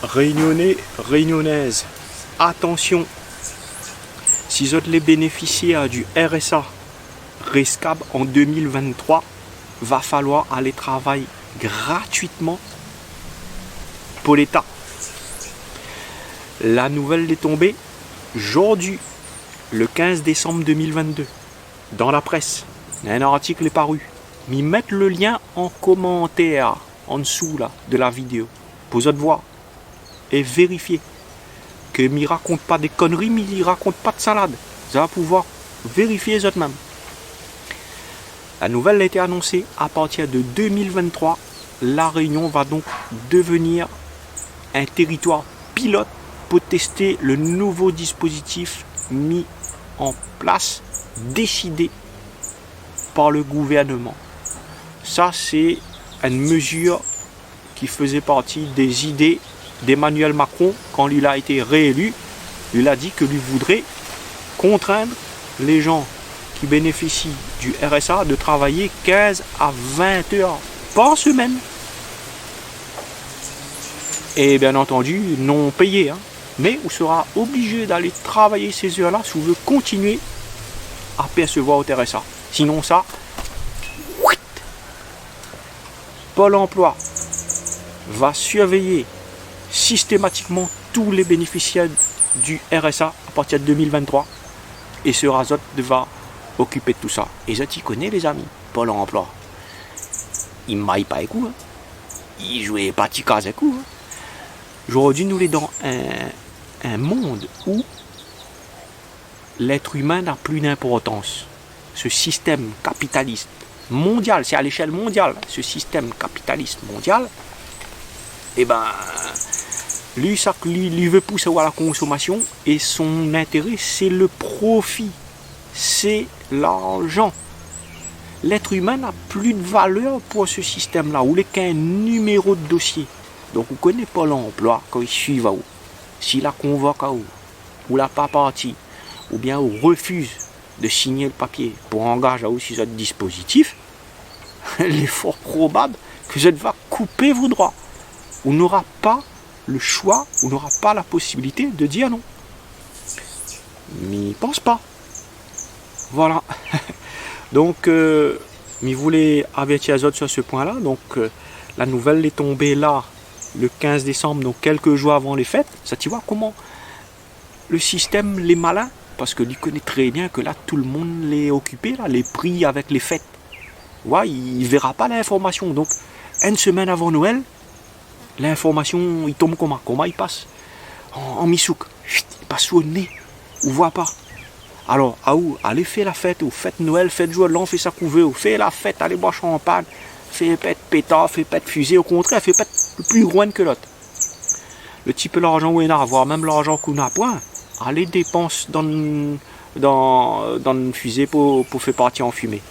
Réunionnais, réunionnaises, attention, si vous êtes les bénéficiaires du RSA RESCAB en 2023, va falloir aller travailler gratuitement pour l'État. La nouvelle est tombée aujourd'hui, le 15 décembre 2022, dans la presse. Un article est paru. M'y mettre le lien en commentaire en dessous là, de la vidéo pour vous voir et vérifier que m'y raconte pas des conneries, m'y raconte pas de salade. Vous allez pouvoir vérifier vous-même. La nouvelle a été annoncée à partir de 2023. La Réunion va donc devenir un territoire pilote pour tester le nouveau dispositif mis en place, décidé par le gouvernement. Ça, c'est une mesure qui faisait partie des idées d'Emmanuel Macron quand il a été réélu. Il a dit que lui voudrait contraindre les gens qui bénéficient du RSA de travailler 15 à 20 heures par semaine. Et bien entendu, non payé. Mais on sera obligé d'aller travailler ces heures-là si on veut continuer à percevoir au RSA. Sinon ça, Pôle emploi va surveiller systématiquement tous les bénéficiaires du RSA à partir de 2023 et ce Razot va occuper de tout ça. Et ça, tu connais les amis, Pôle emploi. Il ne maille pas les coups. Il jouait pas de casse les coups. Aujourd'hui, nous sommes dans un monde où l'être humain n'a plus d'importance. Ce système capitaliste mondial, c'est à l'échelle mondiale, ce système capitaliste mondial, et ben, lui veut pousser à la consommation et son intérêt, c'est le profit, c'est l'argent. L'être humain n'a plus de valeur pour ce système-là, où il n'est qu'un numéro de dossier. Donc, vous connaissez pas l'emploi quand il suit à où. S'il la convoque à où, ou la pas parti, ou bien on refuse de signer le papier pour engager aussi ce dispositif, il est fort probable que je va couper vos droits. On n'aura pas le choix, on n'aura pas la possibilité de dire non. Mais pense pas. Voilà. Donc, je voulais avertir les autres sur ce point-là. Donc, la nouvelle est tombée là, le 15 décembre, donc quelques jours avant les fêtes. Ça, tu vois comment le système, les malins, parce qu'il connaît très bien que là, tout le monde l'est occupé, là, les prix avec les fêtes. Ouais, il ne verra pas l'information. Donc, une semaine avant Noël, l'information, il tombe comment il passe en misouk. Il passe au nez. On ne voit pas. Alors, à où? Allez faire la fête, ou faites Noël, faites joie de l'an, faites sa couver, ou faites la fête, allez boire champagne, faites pète pétard, faites pète fusée, au contraire, faites pète le plus gros que l'autre. Le type de l'argent où il a, voire même l'argent qu'on n'a point, allez dépenser dans une fusée pour faire partir en fumée.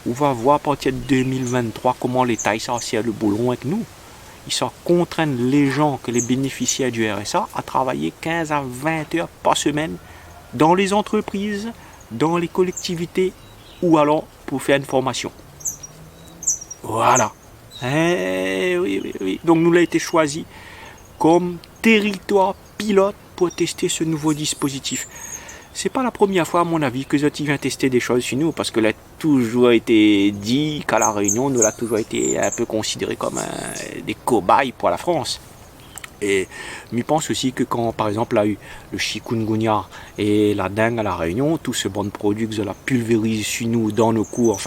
On va voir à partir de 2023 comment l'État sortit le boulon avec nous. Ils sont contraindre les gens, que les bénéficiaires du RSA, à travailler 15 à 20 heures par semaine dans les entreprises, dans les collectivités ou alors pour faire une formation. Voilà. Oui. Donc nous l'avons été choisi comme territoire pilote pour tester ce nouveau dispositif. C'est pas la première fois, à mon avis, que Zoti vient tester des choses chez nous, parce que là, toujours été dit qu'à La Réunion, nous l'a toujours été un peu considéré comme des cobayes pour la France. Et je pense aussi que quand, par exemple, a eu le chikungunya et la dengue à La Réunion, tout ce bon produit que la pulvérise sur nous, dans nos cours,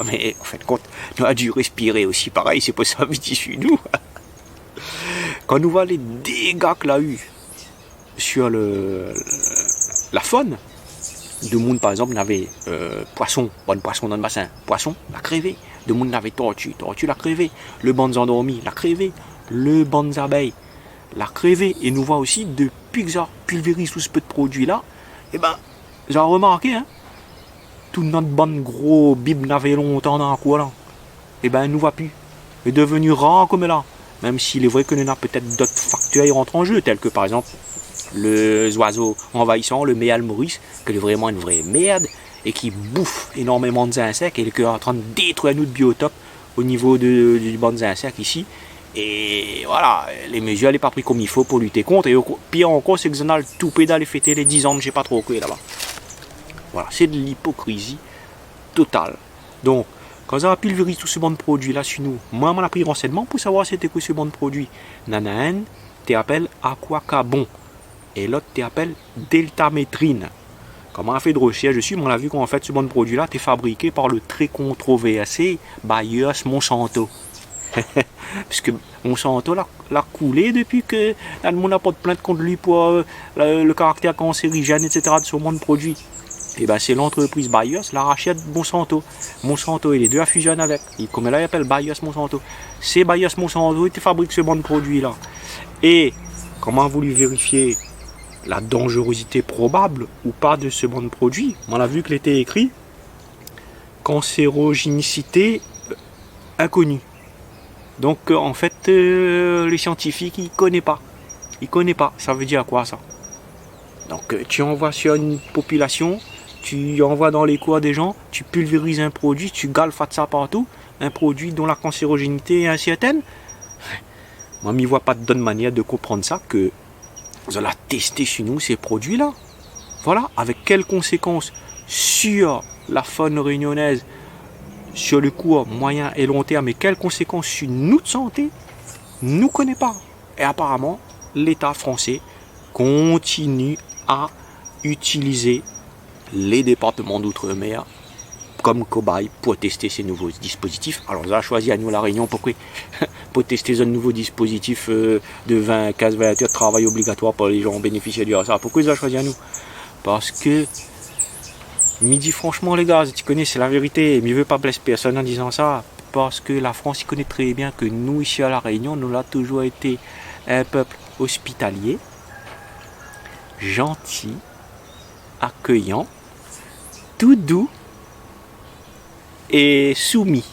mais en fin de compte, nous a dû respirer aussi pareil, c'est pas ça, dit sur nous. Quand nous voyons les dégâts que l'a eu sur la faune, de monde par exemple n'avait poisson dans le bassin, poisson l'a crevé, de monde n'avait tortue l'a crevé, le banc endormi l'a crevé, le banc d'abeilles l'a crevé, et nous voit aussi depuis que ça pulvérise tout ce peu de produit là, et ben j'ai remarqué tout notre bon gros bib n'avait longtemps dans la cour là, et ben nous voit plus, est devenu rare comme là, même s'il est vrai que nous avons peut-être d'autres facteurs qui rentrent en jeu, tels que par exemple les oiseaux envahissants, le méal maurice, qui est vraiment une vraie merde et qui bouffe énormément d'insectes et qui est en train de détruire notre biotope au niveau du banc des insectes ici. Et voilà, les mesures n'étaient pas prises comme il faut pour lutter contre. Et pire encore, c'est que vous en avez tout pédale et fêter les 10 ans de je sais pas trop quoi là-bas. Voilà, c'est de l'hypocrisie totale. Donc, quand vous avez pulvérisé tout ce bon de produit là sur nous, moi, on a pris renseignement pour savoir c'était quoi ce bon de produit. Nanaen, tu appelles aquacabon. Et l'autre, tu appelles deltamétrine. Comme on a fait de recherche dessus, on a vu qu'en fait, ce bon de produit là, est fabriqué par le très controversé Bayer Monsanto. Puisque Monsanto l'a coulé depuis que le monde n'a pas de plainte contre lui pour le caractère cancérigène, etc. de ce bon de produit. Et ben c'est l'entreprise Bayer, la rachète Monsanto. Monsanto et les deux a fusionné avec. Et comme là, il appelle Bayer Monsanto. C'est Bayer Monsanto qui fabrique ce bon de produit là. Et comment a voulu vérifier la dangerosité probable ou pas de ce bon de produit? On a vu qu'il était écrit cancérogénicité inconnue. Donc en fait, les scientifiques, ils ne connaissent pas. Ils ne connaissent pas. Ça veut dire quoi ça? Donc tu envoies sur une population, tu envoies dans les cours des gens, tu pulvérises un produit, tu galfates ça partout, un produit dont la cancérogénité est incertaine. Moi, je ne vois pas de bonne manière de comprendre ça, que vous allez tester chez nous ces produits-là. Voilà, avec quelles conséquences sur la faune réunionnaise, sur le court, moyen et long terme, et quelles conséquences sur notre santé, nous ne connaissons pas. Et apparemment, l'État français continue à utiliser les départements d'outre-mer comme cobaye pour tester ces nouveaux dispositifs. Alors on a choisi à nous la Réunion pour tester un nouveau dispositif de 20, 15, 20 heures de travail obligatoire pour les gens bénéficiaires du RSA. Pourquoi ils ont choisi à nous? Parce que midi franchement les gars, tu connais, c'est la vérité, mais je ne veux pas blesser personne en disant ça, parce que la France, il connaît très bien que nous ici à la Réunion, nous avons toujours été un peuple hospitalier, gentil, accueillant, tout doux et soumis,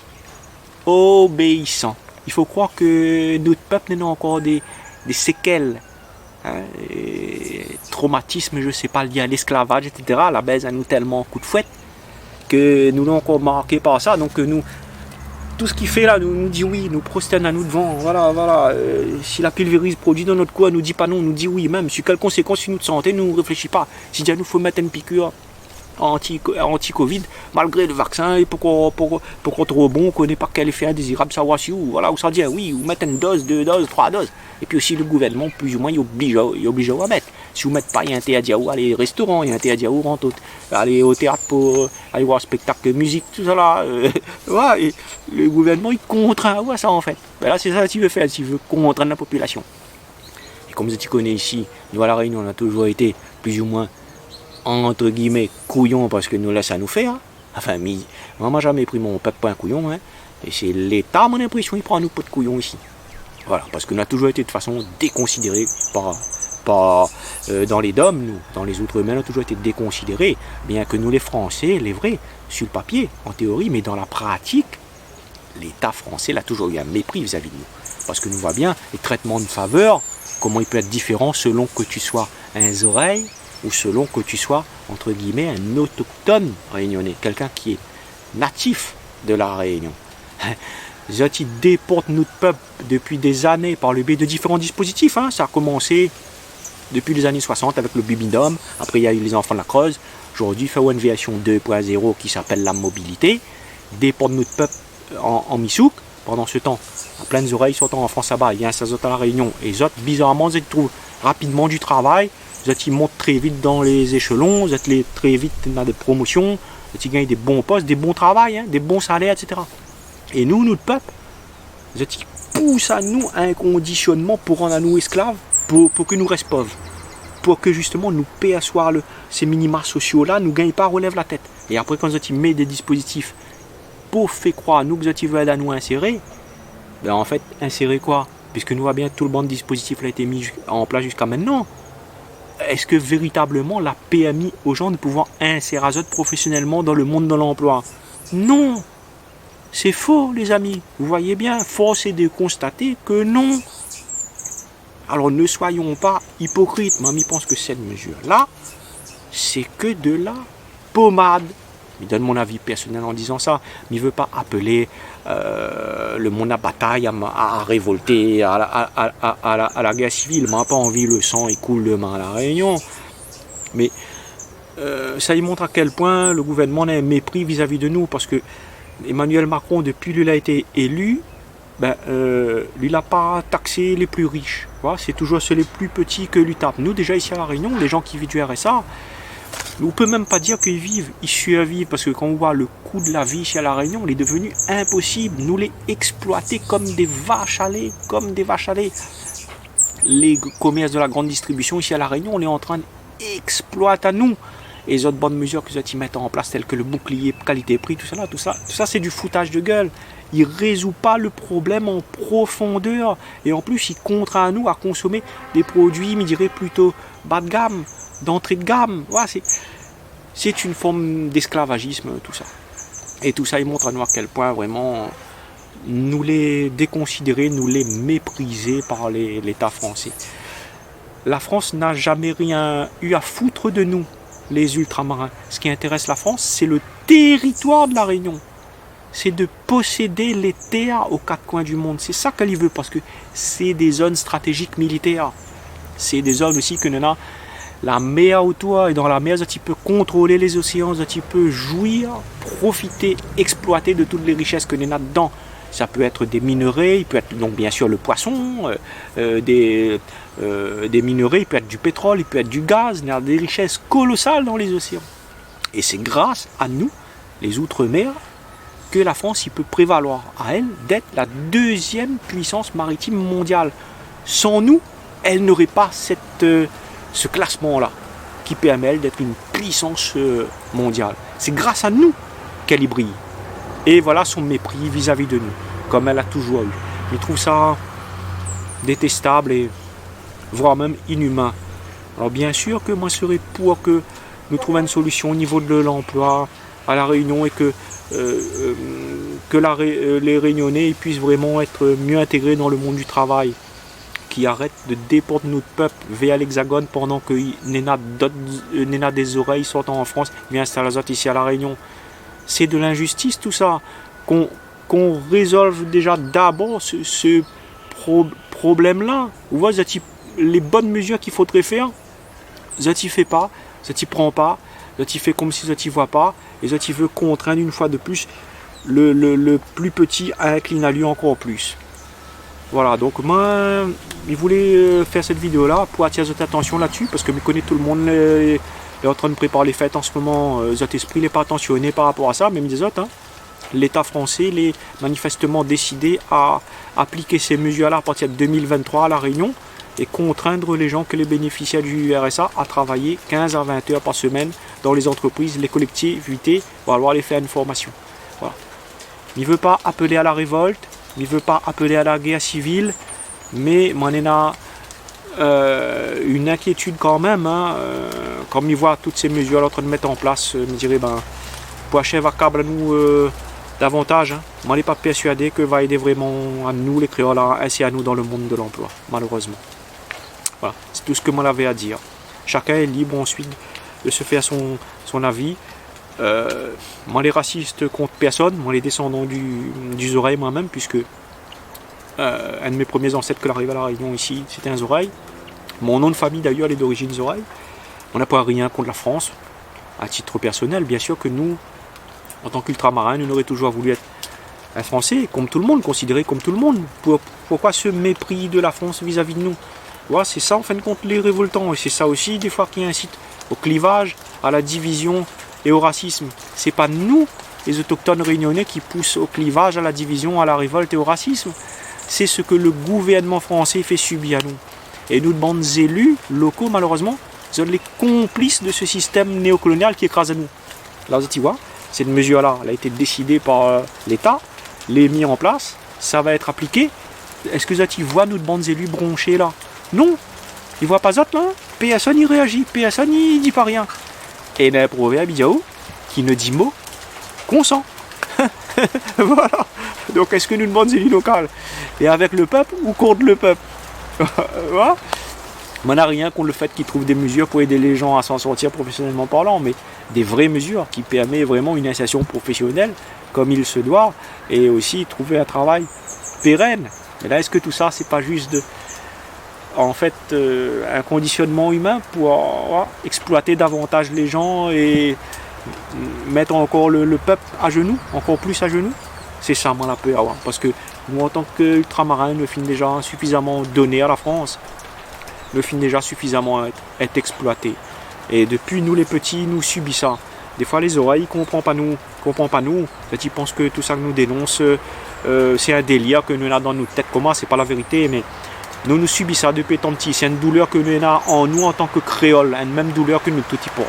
obéissant. Il faut croire que notre peuple n'a encore des séquelles, hein, traumatisme, je ne sais pas, lié à l'esclavage, etc. La baise a nous tellement coup de fouette que nous l'avons encore marqué par ça. Donc nous, tout ce qu'il fait là, nous dit oui, nous prosterne à nous devant. Voilà. Si la pulvérise produit dans notre corps, nous dit pas non, nous dit oui. Même sur quelles conséquences sur notre santé, nous ne réfléchissons pas. Si déjà nous faut mettre une piqûre anti-Covid, malgré le vaccin, et pour qu'on trouve bon, qu'on n'ait pas quel effet indésirable, savoir si où, voilà, où ça dit oui, ou mettre une dose, 2 doses, 3 doses. Et puis aussi le gouvernement, plus ou moins, il oblige à mettre. Si vous ne mettez pas, il y a un interdit à aller au restaurant, il y a un interdit à aller au théâtre pour aller voir un spectacle de musique, tout ça là. Ouais, et le gouvernement, il contraint à ça en fait. Ben là, c'est ça qu'il veut faire, s'il veut contraindre la population. Et comme tu connais ici, nous à La Réunion, on a toujours été plus ou moins entre guillemets couillon parce que nous laisse à nous faire. Enfin, moi j'ai jamais pris mon peuple pour un couillon, hein. Et c'est l'État, mon impression, il prend à nous pas de couillon ici. Voilà, parce qu'on a toujours été de façon déconsidérés dans les DOM, nous, dans les Outre-mer, on a toujours été déconsidérés, bien que nous les Français, les vrais, sur le papier, en théorie, mais dans la pratique, l'État français a toujours eu un mépris vis-à-vis de nous. Parce que nous voit bien les traitements de faveur, comment il peut être différent selon que tu sois un oreille ou selon que tu sois, entre guillemets, un autochtone réunionnais, quelqu'un qui est natif de la Réunion. Ils déportent notre peuple depuis des années par le biais de différents dispositifs. Hein. Ça a commencé depuis les années 60 avec le Bibidom. Après, il y a eu les enfants de la Creuse. Aujourd'hui, il fait une version 2.0 qui s'appelle la mobilité. Déportent notre peuple en Missouk. Pendant ce temps, à pleines oreilles, sortant en France là-bas, il y a un autres à la Réunion. Et les autres, bizarrement, ils trouvent rapidement du travail. Ils montent très vite dans les échelons. Ils très vite dans des promotions. Ils gagnent des bons postes, des bons travails, hein, des bons salaires, etc. Et nous, notre peuple, ils poussent à nous un conditionnement pour rendre à nous esclaves, pour que nous restent pauvres. Pour que justement nous perçoivent ces minima sociaux-là, nous ne gagnent pas, relève la tête. Et après, quand ils mettent des dispositifs pour faire croire à nous que ils veulent à nous insérer, ben en fait, insérer quoi? Puisque nous voyons bien tout le bon dispositif a été mis en place jusqu'à maintenant. Est-ce que véritablement la PMI aux gens de pouvoir insérer à eux professionnellement dans le monde de l'emploi? Non! C'est faux, les amis. Vous voyez bien, force est de constater que non. Alors ne soyons pas hypocrites. Mamie pense que cette mesure-là, c'est que de la pommade. Je donne mon avis personnel en disant ça, mais il ne veut pas appeler le monde à bataille, à révolter, à la guerre civile. Il n'a pas envie, le sang il coule demain à la Réunion. Mais ça y montre à quel point le gouvernement a un mépris vis-à-vis de nous, parce que Emmanuel Macron, depuis qu'il a été élu, lui n'a pas taxé les plus riches. Voilà, c'est toujours ceux les plus petits que lui tape. Nous, déjà ici à La Réunion, les gens qui vivent du RSA, on ne peut même pas dire qu'ils vivent, ils survivent, parce que quand on voit le coût de la vie ici à La Réunion, il est devenu impossible. Nous les exploiter comme des vaches à lait, Les commerces de la grande distribution ici à La Réunion, on est en train d'exploiter à nous. Et les autres bonnes mesures que ils mettent en place, telles que le bouclier qualité-prix, tout ça c'est du foutage de gueule. Il ne résout pas le problème en profondeur. Et en plus, il contraint à nous à consommer des produits, je dirais plutôt bas de gamme, d'entrée de gamme. Voilà, c'est une forme d'esclavagisme, tout ça. Et tout ça, il montre à nous à quel point vraiment nous les déconsidérer, nous les mépriser par l'État français. La France n'a jamais rien eu à foutre de nous, les ultramarins. Ce qui intéresse la France, c'est le territoire de la Réunion. C'est de posséder les terres aux quatre coins du monde. C'est ça qu'elle veut, parce que c'est des zones stratégiques militaires. C'est des zones aussi que nous avons la mer autour, et dans la mer, tu peux contrôler les océans, tu peux jouir, profiter, exploiter de toutes les richesses que nous avons dedans. Ça peut être des minerais, il peut être donc bien sûr le poisson, des minerais, il peut être du pétrole, il peut être du gaz, il y a des richesses colossales dans les océans. Et c'est grâce à nous, les outre-mer, que la France il peut prévaloir à elle d'être la deuxième puissance maritime mondiale. Sans nous, elle n'aurait pas ce classement-là qui permet d'être une puissance mondiale. C'est grâce à nous qu'elle y brille. Et voilà son mépris vis-à-vis de nous, comme elle a toujours eu. Je trouve ça détestable et voire même inhumain. Alors bien sûr que moi je serais pour que nous trouvions une solution au niveau de l'emploi à La Réunion et que les Réunionnais puissent vraiment être mieux intégrés dans le monde du travail, qui arrêtent de déporter notre peuple vers l'Hexagone pendant que Néna des oreilles sortant en France vient installer les autres ici à La Réunion. C'est de l'injustice tout ça, qu'on résolve déjà d'abord ce problème-là. Vous voyez, les bonnes mesures qu'il faudrait faire, ça t'y fait pas, ça t'y prend pas, ça t'y fait comme si ça t'y voit pas, et ça t'y veut contraindre une fois de plus le plus petit à incliner à lui encore plus. Voilà, donc moi, je voulais faire cette vidéo-là pour attirer votre attention là-dessus, parce que je connais tout le monde est en train de préparer les fêtes en ce moment, votre esprit n'est pas attentionné par rapport à ça, même des autres. L'État français est manifestement décidé à appliquer ces mesures-là à partir de 2023 à La Réunion et contraindre les gens que les bénéficiaires du RSA à travailler 15 à 20 heures par semaine dans les entreprises, les collectivités, pour avoir les faire une formation. Voilà. Il ne veut pas appeler à la révolte, il ne veut pas appeler à la guerre civile, mais moi, on a une inquiétude quand même, comme il voit toutes ces mesures en train de mettre en place, me dirait, pour achever à câble à nous davantage, moi, je n'ai pas persuadé que va aider vraiment à nous, les créoles, ainsi à nous dans le monde de l'emploi, malheureusement. Voilà, c'est tout ce que moi j'avais à dire. Chacun est libre ensuite de se faire son avis. Moi les racistes contre personne, moi les descendants du Zoreille moi-même, puisque un de mes premiers ancêtres que l'arrivée à La Réunion ici, c'était un Zoreille. Mon nom de famille d'ailleurs est d'origine Zoreille. On n'a pas rien contre la France. À titre personnel, bien sûr que nous, en tant qu'ultramarins, nous aurions toujours voulu être un Français, comme tout le monde, considéré comme tout le monde. Pourquoi ce mépris de la France vis-à-vis de nous? Ouais, c'est ça en fin de compte les révoltants, et c'est ça aussi des fois qui incite au clivage, à la division et au racisme. C'est pas nous, les autochtones réunionnais, qui poussent au clivage, à la division, à la révolte et au racisme. C'est ce que le gouvernement français fait subir à nous. Et nous, de bandes élus locaux, malheureusement, sommes les complices de ce système néocolonial qui écrase à nous. Là, tu vois, cette mesure-là, elle a été décidée par l'État, les mis en place, ça va être appliqué. Est-ce que tu vois nous, de bandes élus bronchés là? Non, il voit pas ça là. Personne n'y réagit, personne n'y dit pas rien. Et il y a un proverbe qui ne dit mot consent. Voilà. Donc est-ce que nous demandons élus locales et avec le peuple ou contre le peuple? Voilà. On n'a rien contre le fait qu'ils trouvent des mesures pour aider les gens à s'en sortir professionnellement parlant, mais des vraies mesures qui permettent vraiment une insertion professionnelle comme il se doit, et aussi trouver un travail pérenne. Mais là, est-ce que tout ça, c'est pas juste un conditionnement humain pour exploiter davantage les gens et mettre encore le peuple à genoux, encore plus à genoux? C'est ça, moi, la peur, parce que nous, en tant qu'ultramarins, nous finissons déjà suffisamment donné à la France, nous finissons déjà suffisamment être exploités. Et depuis, nous, les petits, nous subissons ça. Des fois, les oreilles ne comprennent pas nous. Ils pensent que tout ça que nous dénonce, c'est un délire que nous avons dans nos têtes. Comment? C'est pas la vérité, mais nous subissons ça depuis étant petit. C'est une douleur que nous avons en nous en tant que créoles, une même douleur que nous tout y porte.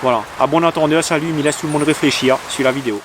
Voilà. À bon entendeur, salut, il laisse tout le monde réfléchir sur la vidéo.